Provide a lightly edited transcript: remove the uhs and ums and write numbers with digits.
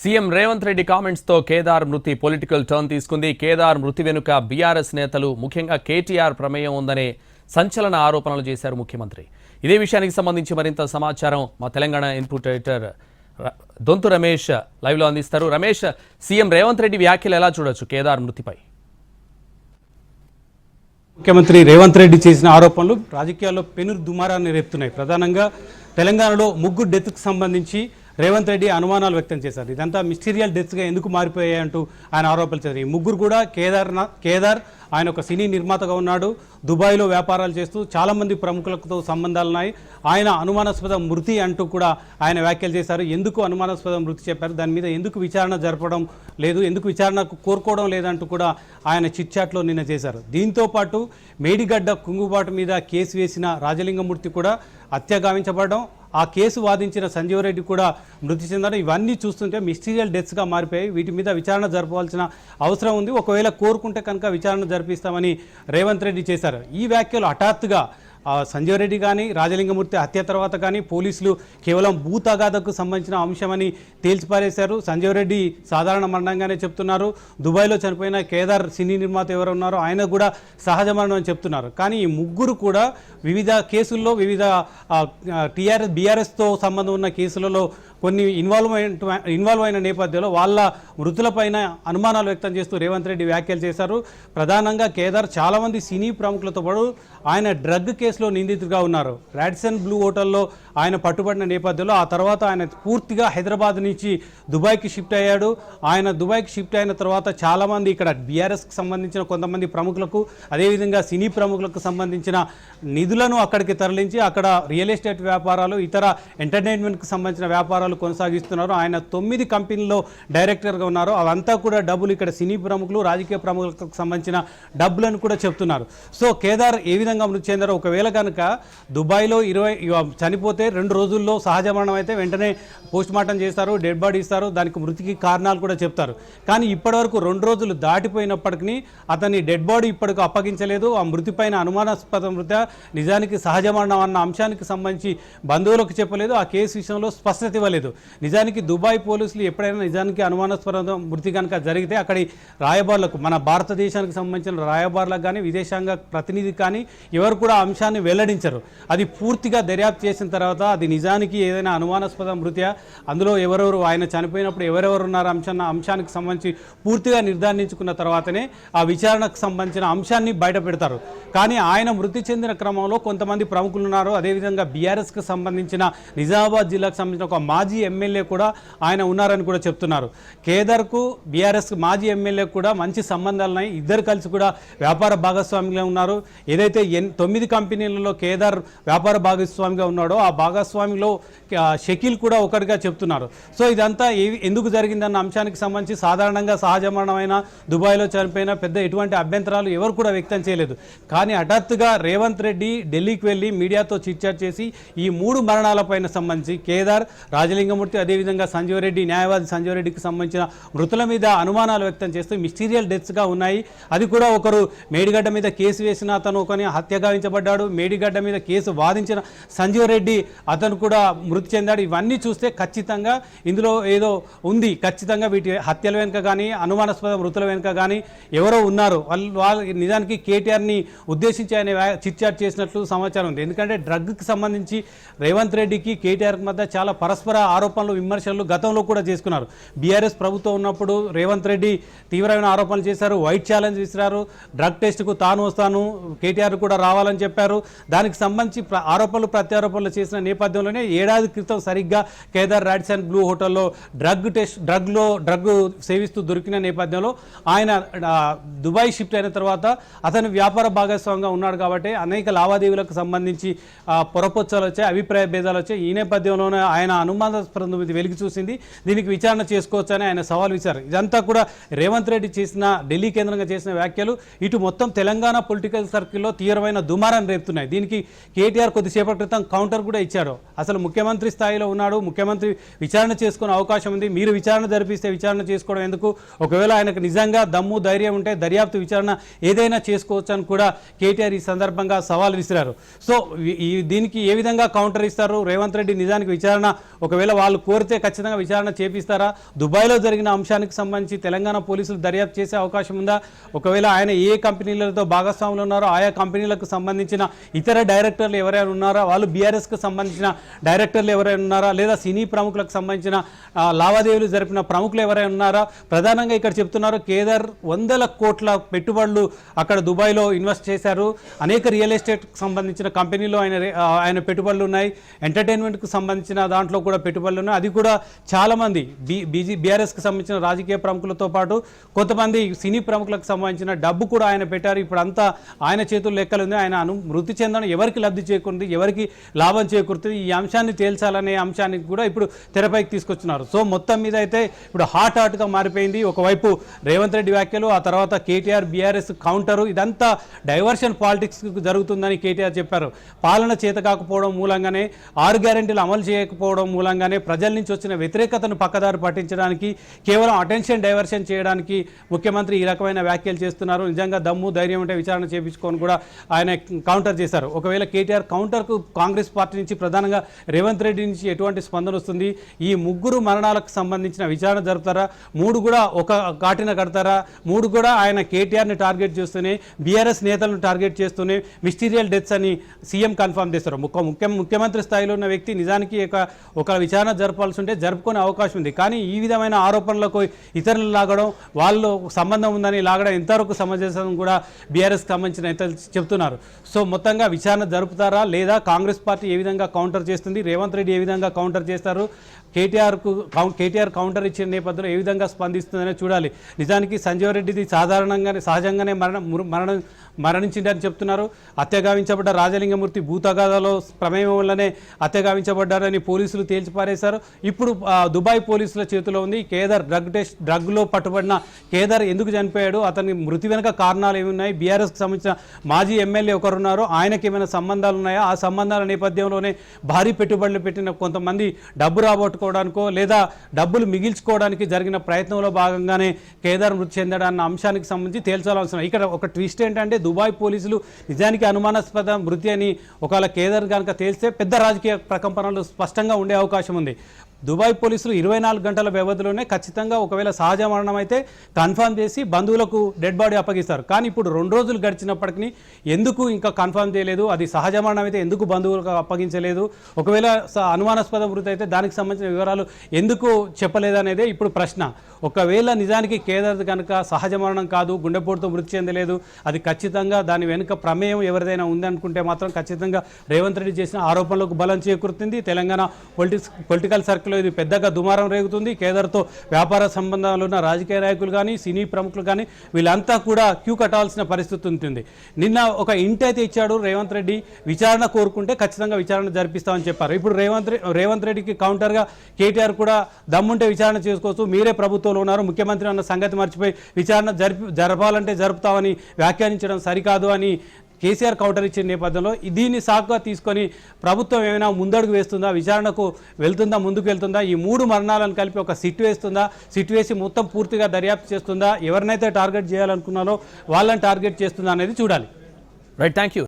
CM Revanth Reddy comments తో కేదార్ మృతి political turn తీసుకుంది. కేదార్ మృతి వెనుక బీఆర్ఎస్ నేతలు ముఖ్యంగా కేటీఆర్ ప్రమేయం ఉందనే సంచలన ఆరోపణలు చేశారు ముఖ్యమంత్రి. ఇదే విషయానికి సంబంధించి మరింత సమాచారం మా Telangana input editor Donthu Ramesh live లో అందిస్తారు. రమేష్, సీఎం రేవంత్ రెడ్డి వ్యాఖ్యలు ఎలా చూడొచ్చు కేదార్ మృతిపై? ముఖ్యమంత్రి రేవంత్ రెడ్డి చేసిన ఆరోపణలు రాజకీయాల్లో పెను దుమారాన్ని రేపుతున్నాయి. ప్రధానంగా తెలంగాణలో ముగ్గురు డెత్కు సంబంధించి రేవంత్ రెడ్డి అనుమానాలు వ్యక్తం చేశారు. ఇదంతా మిస్టీరియల్ డెత్స్గా ఎందుకు మారిపోయాయంటూ ఆయన ఆరోపణలు చేశారు. ఈ ముగ్గురు కూడా కేదార్ ఆయన ఒక సినీ నిర్మాతగా ఉన్నాడు. దుబాయ్లో వ్యాపారాలు చేస్తూ చాలామంది ప్రముఖులతో సంబంధాలున్నాయి. ఆయన అనుమానాస్పద మృతి అంటూ కూడా ఆయన వ్యాఖ్యలు చేశారు. ఎందుకు అనుమానాస్పద మృతి చెప్పారు, దాని మీద ఎందుకు విచారణ జరపడం లేదు, ఎందుకు విచారణకు కోరుకోవడం లేదంటూ కూడా ఆయన చిట్చాట్లో నిన్న చేశారు. దీంతోపాటు మేడిగడ్డ కుంగుబాటు మీద కేసు వేసిన రాజలింగమూర్తి కూడా హత్య గావించబడడం, ఆ కేసు వాదించిన సంజీవ్ రెడ్డి కూడా మృతి చెందడం, ఇవన్నీ చూస్తుంటే మిస్టీరియల్ డెత్స్గా మారిపోయాయి. వీటి మీద విచారణ జరపవలసిన అవసరం ఉంది. ఒకవేళ కోరుకుంటే కనుక విచారణ జరిపిస్తామని రేవంత్ రెడ్డి చేశారు. ఈ వ్యాఖ్యలు హఠాత్తుగా సంజీవ్ రెడ్డి కానీ రాజలింగమూర్తి హత్య తర్వాత కానీ పోలీసులు కేవలం భూ తగాదకు సంబంధించిన అంశమని తేల్చిపారేశారు. సంజీవ్ రెడ్డి సాధారణ మరణంగానే చెప్తున్నారు. దుబాయ్లో చనిపోయిన కేదార్ సినీ నిర్మాత ఎవరు ఉన్నారో ఆయన కూడా సహజ మరణం అని చెప్తున్నారు. కానీ ఈ ముగ్గురు కూడా వివిధ కేసుల్లో వివిధ బీఆర్ఎస్తో సంబంధం ఉన్న కేసులలో కొన్ని ఇన్వాల్వ్ అయిన నేపథ్యంలో వాళ్ళ మృతులపైన అనుమానాలు వ్యక్తం చేస్తూ రేవంత్ రెడ్డి వ్యాఖ్యలు చేశారు. ప్రధానంగా కేదార్ చాలామంది సినీ ప్రముఖులతో పాటు ఆయన డ్రగ్ కేసులో నిందితుడిగా ఉన్నారు. రాడిసన్ బ్లూ హోటల్లో ఆయన పట్టుబడిన నేపథ్యంలో ఆ తర్వాత ఆయన పూర్తిగా హైదరాబాద్ నుంచి దుబాయ్కి షిఫ్ట్ అయ్యాడు. ఆయన దుబాయ్కి షిఫ్ట్ అయిన తర్వాత చాలామంది ఇక్కడ బీఆర్ఎస్కి సంబంధించిన కొంతమంది ప్రముఖులకు, అదేవిధంగా సినీ ప్రముఖులకు సంబంధించిన నిధులను అక్కడికి తరలించి అక్కడ రియల్ ఎస్టేట్ వ్యాపారాలు, ఇతర ఎంటర్టైన్మెంట్కి సంబంధించిన వ్యాపారాలు కొనసాగిస్తున్నారు. ఆయన 9 కంపెనీల్లో డైరెక్టర్గా ఉన్నారు. అవంతా కూడా డబ్బులు ఇక్కడ సినీ ప్రముఖులు, రాజకీయ ప్రముఖులకు సంబంధించిన డబ్బులను కూడా చెప్తున్నారు. సో కేదార్ ఏ విధంగా మృతి చెందారో, ఒకవేళ కనుక దుబాయ్లో చనిపోతే 2 రోజుల్లో సహజ మరణం అయితే వెంటనే పోస్ట్ మార్టం చేస్తారు, డెడ్ బాడీ ఇస్తారు, దానికి మృతికి కారణాలు కూడా చెప్తారు. కానీ ఇప్పటివరకు 2 రోజులు దాటిపోయినప్పటికీ అతని డెడ్ బాడీ ఇప్పటికి అప్పగించలేదు. ఆ మృతిపైన అనుమానాస్పద మృతి నిజానికి సహజ మరణం అన్న అంశానికి సంబంధించి బంధువులకు చెప్పలేదు. ఆ కేసు విషయంలో స్పష్టత ఇవ్వలేదు. నిజానికి దుబాయ్ పోలీసులు ఎప్పుడైనా నిజానికి అనుమానాస్పద మృతి కనుక జరిగితే అక్కడి రాయబారులకు, మన భారతదేశానికి సంబంధించిన రాయబారులకు కానీ విదేశాంగ ప్రతినిధి కానీ ఎవరు కూడా అంశాన్ని వెల్లడించరు. అది పూర్తిగా దర్యాప్తు చేసిన తర్వాత అది నిజానికి ఏదైనా అనుమానాస్పద మృతి, అందులో ఎవరెవరు ఆయన చనిపోయినప్పుడు ఎవరెవరు ఉన్నారు అంశానికి సంబంధించి పూర్తిగా నిర్ధారించుకున్న తర్వాతనే ఆ విచారణకు సంబంధించిన అంశాన్ని బయట పెడతారు. కానీ ఆయన మృతి చెందిన క్రమంలో కొంతమంది ప్రముఖులు ఉన్నారు. అదేవిధంగా బీఆర్ఎస్కి సంబంధించిన నిజామాబాద్ జిల్లాకు సంబంధించిన ఒక మాజీ ఎమ్మెల్యే కూడా ఆయన ఉన్నారని కూడా చెప్తున్నారు. కేదార్కు బీఆర్ఎస్ మాజీ ఎమ్మెల్యే కూడా మంచి సంబంధాలు ఉన్నాయి. ఇద్దరు కలిసి కూడా వ్యాపార భాగస్వామిగా ఉన్నారు. ఏదైతే 9 కంపెనీలలో కేదార్ వ్యాపార భాగస్వామిగా ఉన్నాడో ఆ భాగస్వామిలో షకీల్ కూడా ఒకరిగా చెప్తున్నారు. సో ఇదంతా ఎందుకు జరిగిందన్న అంశానికి సంబంధించి సాధారణంగా సహజ మరణమైన దుబాయ్లో చనిపోయిన పెద్ద ఎటువంటి అభ్యంతరాలు ఎవరు కూడా వ్యక్తం చేయలేదు. కానీ హఠాత్తుగా రేవంత్ రెడ్డి ఢిల్లీకి వెళ్ళి మీడియాతో చిట్చాట్ చేసి ఈ 3 మరణాలపైన సంబంధించి కేదార్, రాజలింగమూర్తి, అదేవిధంగా సంజీవ్ రెడ్డి, న్యాయవాది సంజీవ్ రెడ్డికి సంబంధించిన మృతుల మీద అనుమానాలు వ్యక్తం చేస్తూ మిస్టీరియల్ డెత్స్గా ఉన్నాయి. అది కూడా ఒకరు మేడిగడ్డ మీద కేసు వేసిన అతను ఒకని హత్య గావించబడ్డాడు. మేడిగడ్డ మీద కేసు వాదించిన సంజీవ్ రెడ్డి అతను కూడా మృతి చెందాడు. ఇవన్నీ చూస్తే ఖచ్చితంగా ఇందులో ఏదో ఉంది. ఖచ్చితంగా వీటి హత్యల వెనుక కానీ అనుమానాస్పద మృతుల వెనుక కానీ ఎవరో ఉన్నారు. వాళ్ళు నిజానికి కేటీఆర్ని ఉద్దేశించి ఆయన చిట్చాట్ చేసినట్లు సమాచారం ఉంది. ఎందుకంటే డ్రగ్కి సంబంధించి రేవంత్ రెడ్డికి కేటీఆర్ మధ్య చాలా పరస్పర ఆరోపణలు, విమర్శలు గతంలో కూడా చేసుకున్నారు. బీఆర్ఎస్ ప్రభుత్వం ఉన్నప్పుడు రేవంత్ రెడ్డి తీవ్రమైన ఆరోపణలు చేశారు. వైట్ ఛాలెంజ్ విసిరారు. డ్రగ్ టెస్ట్కు తాను వస్తాను, కేటీఆర్ కూడా రావాలని చెప్పారు. దానికి సంబంధించి ఆరోపణలు ప్రత్యారోపణలు చేసిన నేపథ్యంలోనే ఏడాది క్రితం సరిగ్గా కేదార్ రాడిసన్ బ్లూ హోటల్లో డ్రగ్ సేవిస్తూ దొరికిన నేపథ్యంలో ఆయన దుబాయ్ షిఫ్ట్ అయిన తర్వాత అతను వ్యాపార భాగస్వామిగా ఉన్నాడు. కాబట్టి అనేక లావాదేవీలకు సంబంధించి పొరపొచ్చాలు వచ్చాయి, అభిప్రాయ భేదాలు వచ్చాయి. ఈ నేపథ్యంలోనే ఆయన అనుమానాస్పద వెలికి చూసింది. దీనికి విచారణ చేసుకోవచ్చని ఆయన సవాల్ విసిరారు. ఇదంతా కూడా రేవంత్ రెడ్డి చేసిన, ఢిల్లీ కేంద్రంగా చేసిన వ్యాఖ్యలు ఇటు మొత్తం తెలంగాణ పొలిటికల్ సర్కిల్లో తీవ్రమైన దుమారాన్ని రేపుతున్నాయి. దీనికి కేటీఆర్ కొద్దిసేపటి క్రితం కౌంటర్ కూడా ఇచ్చాడు. అసలు ముఖ్యమంత్రి స్థాయిలో ఉన్నాడు, ముఖ్యమంత్రి విచారణ చేసుకునే అవకాశం ఉంది, మీరు విచారణ జరిపిస్తే విచారణ చేసుకోవడం ఎందుకు, ఒకవేళ ఆయనకు నిజంగా దమ్ము ధైర్యం ఉంటే దర్యాప్తు విచారణ ఏదైనా చేసుకోవచ్చు అని కూడా కేటీఆర్ ఈ సందర్భంగా సవాల్ విసిరారు. సో దీనికి ఏ విధంగా కౌంటర్ ఇస్తారు రేవంత్ రెడ్డి? నిజానికి విచారణ ఒకవేళ ఒకవేళ వాళ్ళు కోరితే ఖచ్చితంగా విచారణ చేపిస్తారా? దుబాయ్లో జరిగిన అంశానికి సంబంధించి తెలంగాణ పోలీసులు దర్యాప్తు చేసే అవకాశం ఉందా? ఒకవేళ ఆయన ఏ కంపెనీలతో భాగస్వాములు ఉన్నారో ఆయా కంపెనీలకు సంబంధించిన ఇతర డైరెక్టర్లు ఎవరైనా ఉన్నారా? వాళ్ళు బీఆర్ఎస్కు సంబంధించిన డైరెక్టర్లు ఎవరైనా ఉన్నారా? లేదా సినీ ప్రముఖులకు సంబంధించిన లావాదేవీలు జరిపిన ప్రముఖులు ఎవరైనా ఉన్నారా? ప్రధానంగా ఇక్కడ చెప్తున్నారు కేదార్ వందల కోట్ల పెట్టుబడులు అక్కడ దుబాయ్లో ఇన్వెస్ట్ చేశారు. అనేక రియల్ ఎస్టేట్కి సంబంధించిన కంపెనీలో ఆయన పెట్టుబడులు ఉన్నాయి. ఎంటర్టైన్మెంట్కి సంబంధించిన దాంట్లో కూడా పెట్టుబడులు ఉన్నాయి. అది కూడా చాలామంది బీఆర్ఎస్కి సంబంధించిన రాజకీయ ప్రముఖులతో పాటు కొంతమంది సినీ ప్రముఖులకు సంబంధించిన డబ్బు కూడా ఆయన పెట్టారు. ఇప్పుడు అంతా ఆయన చేతుల్లో లెక్కలు ఉంది. ఆయన మృతి చెందడం ఎవరికి లబ్ధి చేకూరుతుంది, ఎవరికి లాభం చేకూరుతుంది, ఈ అంశాన్ని తేల్చాలనే అంశానికి కూడా ఇప్పుడు తెరపైకి తీసుకొచ్చున్నారు. సో మొత్తం మీద అయితే ఇప్పుడు హాట్గా మారిపోయింది. ఒకవైపు రేవంత్ రెడ్డి వ్యాఖ్యలు, ఆ తర్వాత కేటీఆర్ బీఆర్ఎస్ కౌంటరు, ఇదంతా డైవర్షన్ పాలిటిక్స్ జరుగుతుందని కేటీఆర్ చెప్పారు. పాలన చేత కాకపోవడం మూలంగానే, 6 గ్యారెంటీలు అమలు చేయకపోవడం మూలంగానే ప్రజల నుంచి వచ్చిన వ్యతిరేకతను పక్కదారి పట్టించడానికి, కేవలం అటెన్షన్ డైవర్షన్ చేయడానికి ముఖ్యమంత్రి ఈ రకమైన వ్యాఖ్యలు చేస్తున్నారు. నిజంగా దమ్ము ధైర్యం ఉంటే విచారణ చేయించుకొని కూడా ఆయన కౌంటర్ చేశారు. ఒకవేళ కేటీఆర్ కౌంటర్కు కాంగ్రెస్ పార్టీ నుంచి ప్రధానంగా రేవంత్ రెడ్డి నుంచి ఎటువంటి స్పందన వస్తుంది? ఈ 3 మరణాలకు సంబంధించిన విచారణ జరుపుతారా? 3 కూడా ఒక ఘాటిన కడతారా? 3 కూడా ఆయన కేటీఆర్ని టార్గెట్ చేస్తూనే, బీఆర్ఎస్ నేతలను టార్గెట్ చేస్తూనే మిస్టీరియల్ డెత్స్ అని సీఎం కన్ఫర్మ్ చేస్తారు. ముఖ్యమంత్రి స్థాయిలో ఉన్న వ్యక్తి నిజానికి ఒక విచారణ జరపాల్సి ఉంటే జరుపుకునే అవకాశం ఉంది. కానీ ఈ విధమైన ఆరోపణలకు ఇతరులు లాగడం, వాళ్ళు సంబంధం ఉందని లాగడం ఎంతవరకు సమంజసం కూడా బీఆర్ఎస్కి సంబంధించిన నేతలు చెప్తున్నారు. సో మొత్తంగా విచారణ జరుపుతారా లేదా కాంగ్రెస్ పార్టీ ఏ విధంగా కౌంటర్ చేస్తుంది, రేవంత్ రెడ్డి ఏ విధంగా కౌంటర్ చేస్తారు, కేటీఆర్ కౌంటర్ ఇచ్చిన నేపథ్యంలో ఏ విధంగా స్పందిస్తుందనే చూడాలి. నిజానికి సంజీవ్ రెడ్డిది సహజంగానే మరణించిందని చెప్తున్నారు. హత్యగావించబడ్డ రాజలింగమూర్తి భూతగాథలో ప్రమేయం వల్లనే హత్యగావించబడ్డారని పోలీసులు తేల్చిపారేశారు. ఇప్పుడు దుబాయ్ పోలీసుల చేతిలో ఉంది. కేదార్ డ్రగ్లో పట్టుబడిన కేదార్ ఎందుకు చనిపోయాడు, అతని మృతి వెనుక కారణాలు ఏమున్నాయి, బీఆర్ఎస్కి సంబంధించిన మాజీ ఎమ్మెల్యే ఒకరున్నారు, ఆయనకి ఏమైనా సంబంధాలు ఉన్నాయా, ఆ సంబంధాల నేపథ్యంలోనే భారీ పెట్టుబడులు పెట్టిన కొంతమంది డబ్బు రాబట్టుకోవడానికో లేదా డబ్బులు మిగిల్చుకోవడానికి జరిగిన ప్రయత్నంలో భాగంగానే కేదార్ మృతి చెందడాన్న అంశానికి సంబంధించి తేల్చాల్సిన. ఇక్కడ ఒక ట్విస్ట్ ఏంటంటే దుబాయ్ పోలీసులు నిజానికి అనుమానాస్పద మృతి అని ఒకవేళ కేదార్ కనుక తేల్స్తే పెద్ద రాజకీయ ప్రకంపనలు స్పష్టంగా ఉండే అవకాశం ఉంది. దుబాయ్ పోలీసులు 24 గంటల వ్యవధిలోనే ఖచ్చితంగా ఒకవేళ సహజ మరణం అయితే కన్ఫర్మ్ చేసి బంధువులకు డెడ్ బాడీ అప్పగిస్తారు. కానీ ఇప్పుడు 2 రోజులు గడిచినప్పటికీ ఎందుకు ఇంకా కన్ఫర్మ్ చేయలేదు, అది సహజ మరణం అయితే ఎందుకు బంధువులకు అప్పగించలేదు, ఒకవేళ అనుమానాస్పద మృతి అయితే దానికి సంబంధించిన వివరాలు ఎందుకు చెప్పలేదనేదే ఇప్పుడు ప్రశ్న. ఒకవేళ నిజానికి కేదార్ కనుక సహజ మరణం కాదు, గుండెపోటుతో మృతి చెందలేదు, అది ఖచ్చితంగా దాని వెనుక ప్రమేయం ఎవరిదైనా ఉందనుకుంటే మాత్రం ఖచ్చితంగా రేవంత్ రెడ్డి చేసిన ఆరోపణలకు బలం చేకూరుతుంది. తెలంగాణ పొలిటికల్ సర్కిల్ ఇది పెద్దగా దుమారం రేగుతుంది. కేదార్తో వ్యాపార సంబంధాలు ఉన్న రాజకీయ నాయకులు కానీ సినీ ప్రముఖులు కానీ వీళ్ళంతా కూడా క్యూ కట్టాల్సిన పరిస్థితి ఉంటుంది. నిన్న ఒక ఇంటి అయితే ఇచ్చాడు రేవంత్ రెడ్డి, విచారణ కోరుకుంటే ఖచ్చితంగా విచారణ జరిపిస్తామని చెప్పారు. ఇప్పుడు రేవంత్ రెడ్డికి కౌంటర్గా కేటీఆర్ కూడా దమ్ముంటే విచారణ చేసుకోవచ్చు, మీరే ప్రభుత్వంలో ఉన్నారు, ముఖ్యమంత్రి అన్న సంగతి మర్చిపోయి విచారణ జరపాలంటే జరుపుతామని వ్యాఖ్యానించడం సరికాదు అని కేసీఆర్ కౌంటర్ ఇచ్చిన నేపథ్యంలో దీన్ని సాకుగా తీసుకొని ప్రభుత్వం ఏమైనా ముందడుగు వేస్తుందా, విచారణకు వెళ్తుందా, ముందుకు వెళ్తుందా, ఈ 3 మరణాలను కలిపి ఒక సిట్ వేస్తుందా, సిట్ వేసి మొత్తం పూర్తిగా దర్యాప్తు చేస్తుందా, ఎవరినైతే టార్గెట్ చేయాలనుకున్నారో వాళ్ళని టార్గెట్ చేస్తుందా అనేది చూడాలి. Right, thank you.